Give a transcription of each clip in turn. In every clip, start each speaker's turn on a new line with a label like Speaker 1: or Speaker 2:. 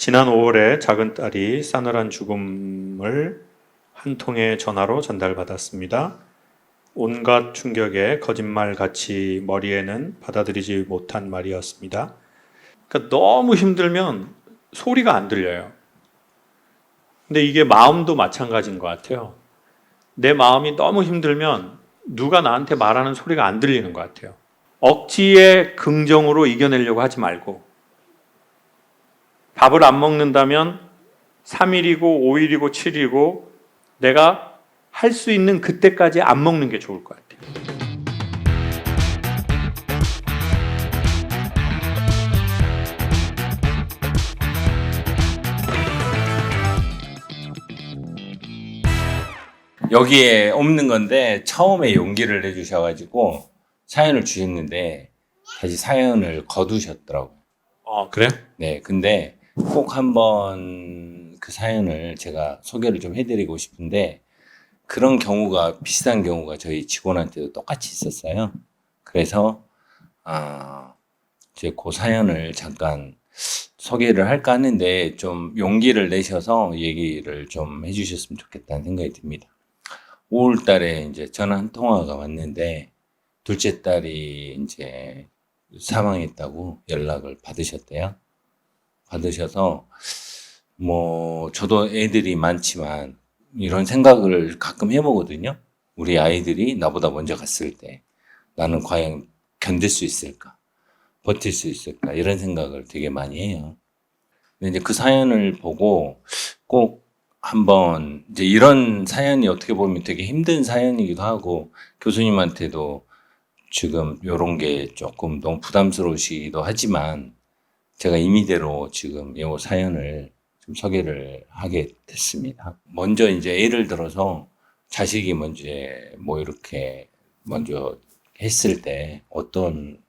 Speaker 1: 지난 5월에 작은 딸이 싸늘한 죽음을 한 통의 전화로 전달받았습니다. 온갖 충격에 거짓말같이 머리에는 받아들이지 못한 말이었습니다. 그러니까 너무 힘들면 소리가 안 들려요. 근데 이게 마음도 마찬가지인 것 같아요. 내 마음이 너무 힘들면 누가 나한테 말하는 소리가 안 들리는 것 같아요. 억지에 긍정으로 이겨내려고 하지 말고, 밥을 안 먹는다면 3일이고 5일이고 7일이고 내가 할 수 있는 그때까지 안 먹는 게 좋을 것 같아요.
Speaker 2: 여기에 없는 건데 처음에 용기를 내주셔가지고 사연을 주셨는데 다시 사연을 거두셨더라고요.
Speaker 1: 그래요?
Speaker 2: 네, 근데 꼭 한번 그 사연을 제가 소개를 좀 해드리고 싶은데 그런 경우가 비슷한 경우가 저희 직원한테도 똑같이 있었어요. 그래서 이제 그 사연을 잠깐 소개를 할까 하는데 좀 용기를 내셔서 얘기를 좀 해주셨으면 좋겠다는 생각이 듭니다. 5월 달에 이제 전화 한 통화가 왔는데 둘째 딸이 이제 사망했다고 연락을 받으셨대요. 받으셔서 뭐 저도 애들이 많지만 이런 생각을 가끔 해보거든요. 우리 아이들이 나보다 먼저 갔을 때 나는 과연 견딜 수 있을까? 버틸 수 있을까? 이런 생각을 되게 많이 해요. 근데 이제 그 사연을 보고 꼭 한번 이제 이런 사연이 어떻게 보면 되게 힘든 사연이기도 하고 교수님한테도 지금 이런 게 조금 너무 부담스러우시기도 하지만 제가 임의대로 지금 이 사연을 좀 소개를 하게 됐습니다. 먼저 이제 예를 들어서 자식이 먼저 뭐 이렇게 먼저 했을 때 어떤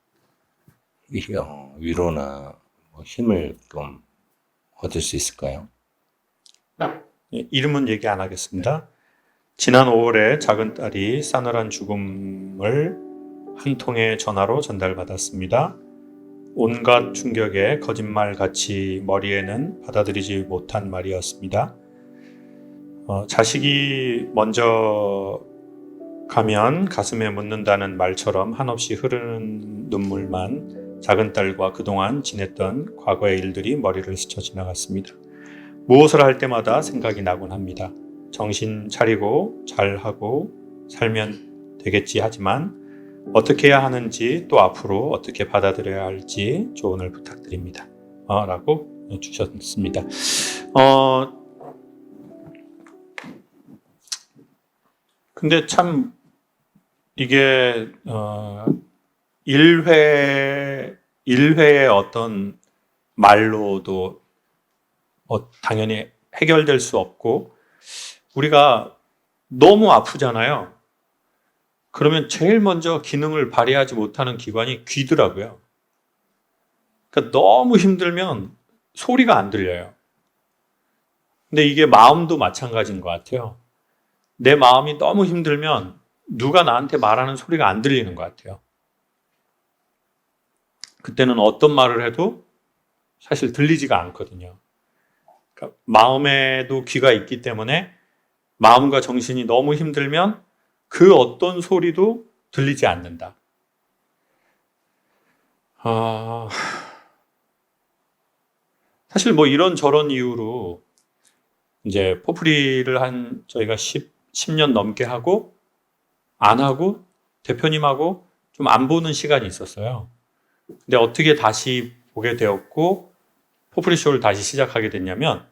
Speaker 2: 위로나 힘을 좀 얻을 수 있을까요?
Speaker 1: 이름은 얘기 안 하겠습니다. 지난 5월에 작은 딸이 싸늘한 죽음을 한 통의 전화로 전달받았습니다. 온갖 충격에 거짓말같이 머리에는 받아들이지 못한 말이었습니다. 자식이 먼저 가면 가슴에 묻는다는 말처럼 한없이 흐르는 눈물만 작은 딸과 그동안 지냈던 과거의 일들이 머리를 스쳐 지나갔습니다. 무엇을 할 때마다 생각이 나곤 합니다. 정신 차리고 잘하고 살면 되겠지 하지만 어떻게 해야 하는지 또 앞으로 어떻게 받아들여야 할지 조언을 부탁드립니다. 라고 주셨습니다. 근데 참 이게 일회의 어떤 말로도 당연히 해결될 수 없고 우리가 너무 아프잖아요. 그러면 제일 먼저 기능을 발휘하지 못하는 기관이 귀더라고요. 그러니까 너무 힘들면 소리가 안 들려요. 근데 이게 마음도 마찬가지인 것 같아요. 내 마음이 너무 힘들면 누가 나한테 말하는 소리가 안 들리는 것 같아요. 그때는 어떤 말을 해도 사실 들리지가 않거든요. 그러니까 마음에도 귀가 있기 때문에 마음과 정신이 너무 힘들면 그 어떤 소리도 들리지 않는다. 사실 뭐 이런저런 이유로 이제 포프리를 저희가 10년 넘게 하고 안 하고 대표님하고 좀 안 보는 시간이 있었어요. 근데 어떻게 다시 보게 되었고 포프리 쇼를 다시 시작하게 됐냐면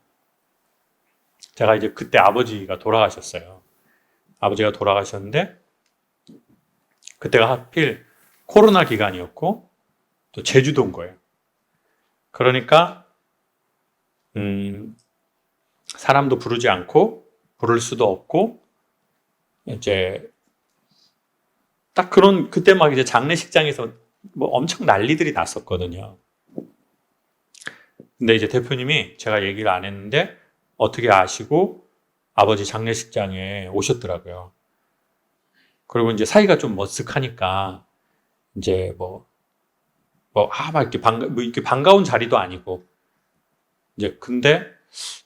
Speaker 1: 제가 이제 그때 아버지가 돌아가셨어요. 아버지가 돌아가셨는데 그때가 하필 코로나 기간이었고 또 제주도인 거예요. 그러니까 사람도 부르지 않고 부를 수도 없고 이제 딱 그때 막 이제 장례식장에서 뭐 엄청 난리들이 났었거든요. 근데 이제 대표님이 제가 얘기를 안 했는데 어떻게 아시고 아버지 장례식장에 오셨더라고요. 그리고 이제 사이가 좀 머쓱하니까 이제 막 이렇게 반가운 자리도 아니고 이제 근데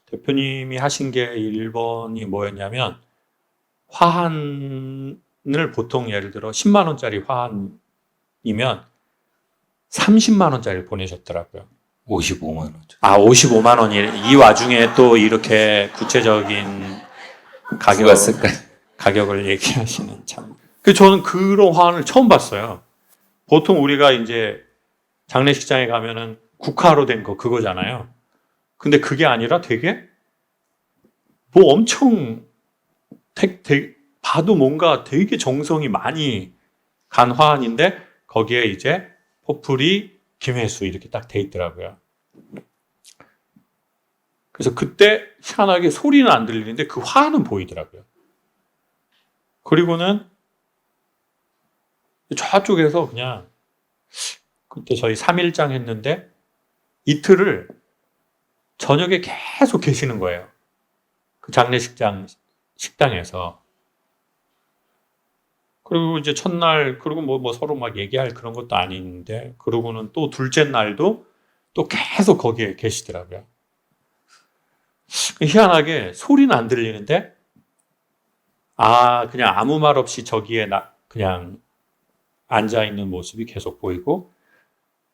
Speaker 1: 대표님이 하신 게 1번이 뭐였냐면 화환을 보통 예를 들어 10만 원짜리 화환이면 30만 원짜리를 보내셨더라고요.
Speaker 2: 55만 원.
Speaker 1: 아, 55만 원이 이 와중에 또 이렇게 구체적인 가격을 얘기하시는 참. 저는 그런 화환을 처음 봤어요. 보통 우리가 이제 장례식장에 가면은 국화로 된 거 그거잖아요. 근데 그게 아니라 되게 뭐 엄청 봐도 뭔가 되게 정성이 많이 간 화환인데 거기에 이제 포풀이 김혜수 이렇게 딱 돼 있더라고요. 그래서 그때 희한하게 소리는 안 들리는데 그 화환은 보이더라고요. 그리고는 저쪽에서 그냥 그때 저희 3일장 했는데 이틀을 저녁에 계속 계시는 거예요. 그 장례식장 식당에서. 그리고 이제 첫날, 그리고 뭐 서로 막 얘기할 그런 것도 아닌데, 그러고는 또 둘째 날도 또 계속 거기에 계시더라고요. 희한하게 소리는 안 들리는데, 그냥 아무 말 없이 저기에 그냥 앉아있는 모습이 계속 보이고,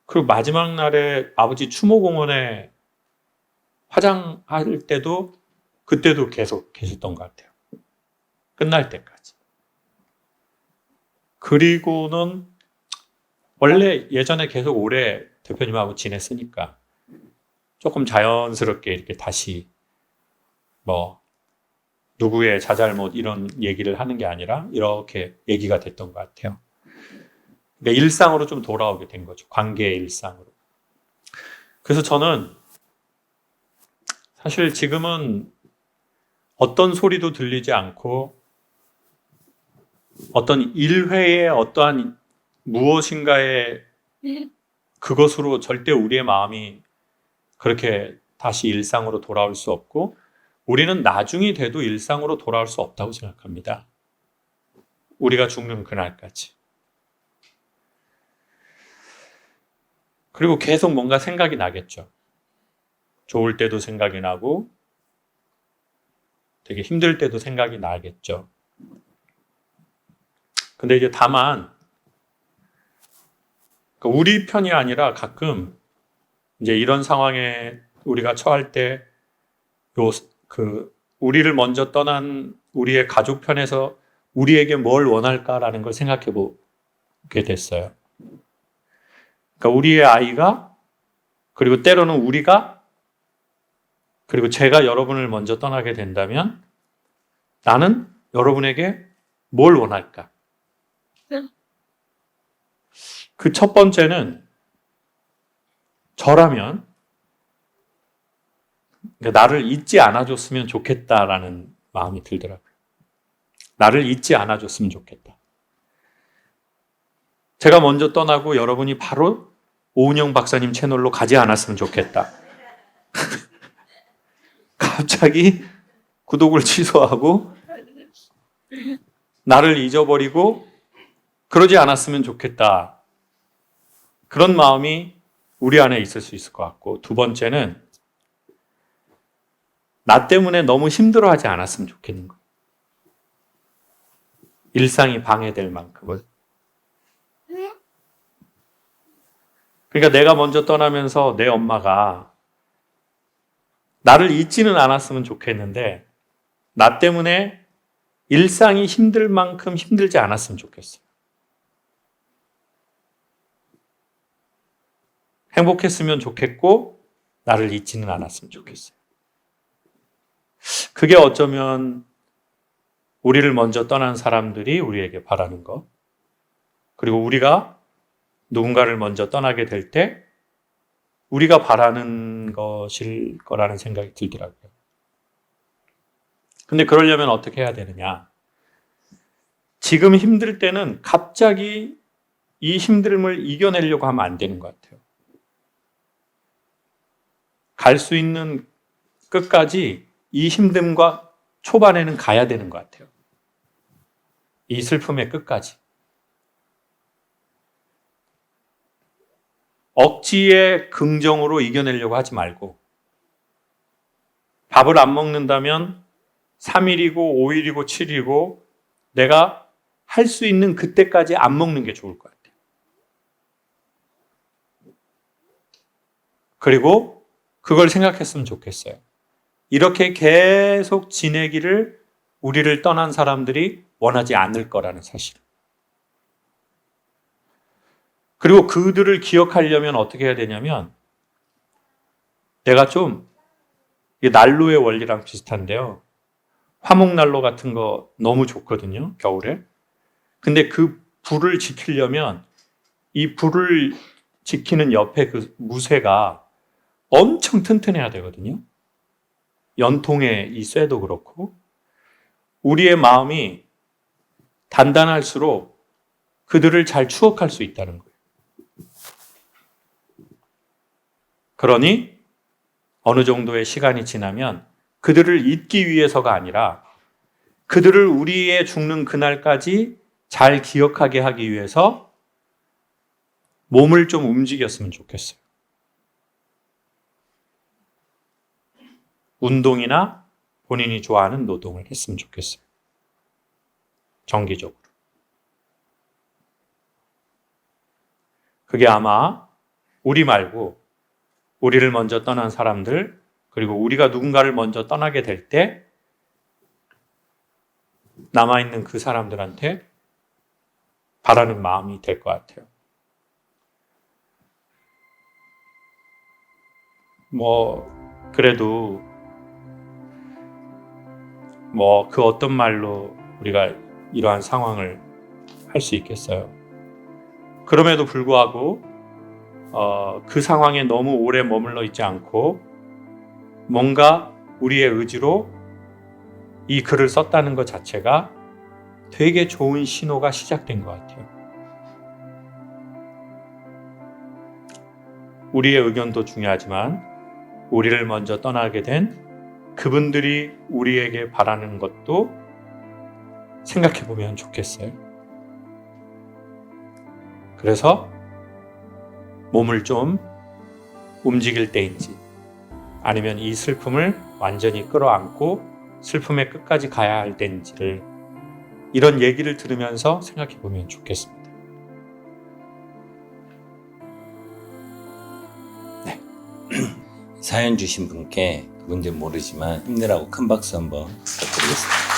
Speaker 1: 그리고 마지막 날에 아버지 추모공원에 화장할 때도, 그때도 계속 계셨던 것 같아요. 끝날 때까지. 그리고는 원래 예전에 계속 오래 대표님하고 지냈으니까 조금 자연스럽게 이렇게 다시 뭐 누구의 자잘못 이런 얘기를 하는 게 아니라 이렇게 얘기가 됐던 것 같아요. 그러니까 일상으로 좀 돌아오게 된 거죠. 관계의 일상으로. 그래서 저는 사실 지금은 어떤 소리도 들리지 않고 어떤 일회의 어떠한 무엇인가의 그것으로 절대 우리의 마음이 그렇게 다시 일상으로 돌아올 수 없고 우리는 나중이 돼도 일상으로 돌아올 수 없다고 생각합니다. 우리가 죽는 그날까지. 그리고 계속 뭔가 생각이 나겠죠. 좋을 때도 생각이 나고 되게 힘들 때도 생각이 나겠죠. 근데 이제 다만 우리 편이 아니라 가끔 이제 이런 상황에 우리가 처할 때 우리를 먼저 떠난 우리의 가족 편에서 우리에게 뭘 원할까라는 걸 생각해 보게 됐어요. 그러니까 우리의 아이가 그리고 때로는 우리가 그리고 제가 여러분을 먼저 떠나게 된다면 나는 여러분에게 뭘 원할까? 그 첫 번째는 저라면 그러니까 나를 잊지 않아줬으면 좋겠다라는 마음이 들더라고요. 나를 잊지 않아줬으면 좋겠다. 제가 먼저 떠나고 여러분이 바로 오은영 박사님 채널로 가지 않았으면 좋겠다. 갑자기 구독을 취소하고 나를 잊어버리고 그러지 않았으면 좋겠다. 그런 마음이 우리 안에 있을 수 있을 것 같고 두 번째는 나 때문에 너무 힘들어하지 않았으면 좋겠는 거예요. 일상이 방해될 만큼은. 그러니까 내가 먼저 떠나면서 내 엄마가 나를 잊지는 않았으면 좋겠는데 나 때문에 일상이 힘들 만큼 힘들지 않았으면 좋겠어요. 행복했으면 좋겠고 나를 잊지는 않았으면 좋겠어요. 그게 어쩌면 우리를 먼저 떠난 사람들이 우리에게 바라는 것 그리고 우리가 누군가를 먼저 떠나게 될 때 우리가 바라는 것일 거라는 생각이 들더라고요. 근데 그러려면 어떻게 해야 되느냐? 지금 힘들 때는 갑자기 이 힘듦을 이겨내려고 하면 안 되는 것 같아요. 갈 수 있는 끝까지 이 힘듦과 초반에는 가야 되는 것 같아요. 이 슬픔의 끝까지. 억지의 긍정으로 이겨내려고 하지 말고 밥을 안 먹는다면 3일이고 5일이고 7일이고 내가 할 수 있는 그때까지 안 먹는 게 좋을 것 같아요. 그리고 그걸 생각했으면 좋겠어요. 이렇게 계속 지내기를 우리를 떠난 사람들이 원하지 않을 거라는 사실. 그리고 그들을 기억하려면 어떻게 해야 되냐면 내가 좀 난로의 원리랑 비슷한데요. 화목난로 같은 거 너무 좋거든요. 겨울에. 근데 그 불을 지키려면 이 불을 지키는 옆에 그 무쇠가 엄청 튼튼해야 되거든요. 연통의 이 쇠도 그렇고 우리의 마음이 단단할수록 그들을 잘 추억할 수 있다는 거예요. 그러니 어느 정도의 시간이 지나면 그들을 잊기 위해서가 아니라 그들을 우리의 죽는 그날까지 잘 기억하게 하기 위해서 몸을 좀 움직였으면 좋겠어요. 운동이나 본인이 좋아하는 노동을 했으면 좋겠어요. 정기적으로. 그게 아마 우리 말고 우리를 먼저 떠난 사람들, 그리고 우리가 누군가를 먼저 떠나게 될 때 남아있는 그 사람들한테 바라는 마음이 될 것 같아요. 그래도 그 어떤 말로 우리가 이러한 상황을 할 수 있겠어요. 그럼에도 불구하고 그 상황에 너무 오래 머물러 있지 않고 뭔가 우리의 의지로 이 글을 썼다는 것 자체가 되게 좋은 신호가 시작된 것 같아요. 우리의 의견도 중요하지만 우리를 먼저 떠나게 된 그분들이 우리에게 바라는 것도 생각해 보면 좋겠어요. 그래서 몸을 좀 움직일 때인지 아니면 이 슬픔을 완전히 끌어안고 슬픔의 끝까지 가야 할 때인지를 이런 얘기를 들으면서 생각해 보면 좋겠습니다.
Speaker 2: 사연 주신 분께 그분들 모르지만 힘내라고 큰 박수 한번 부탁드리겠습니다.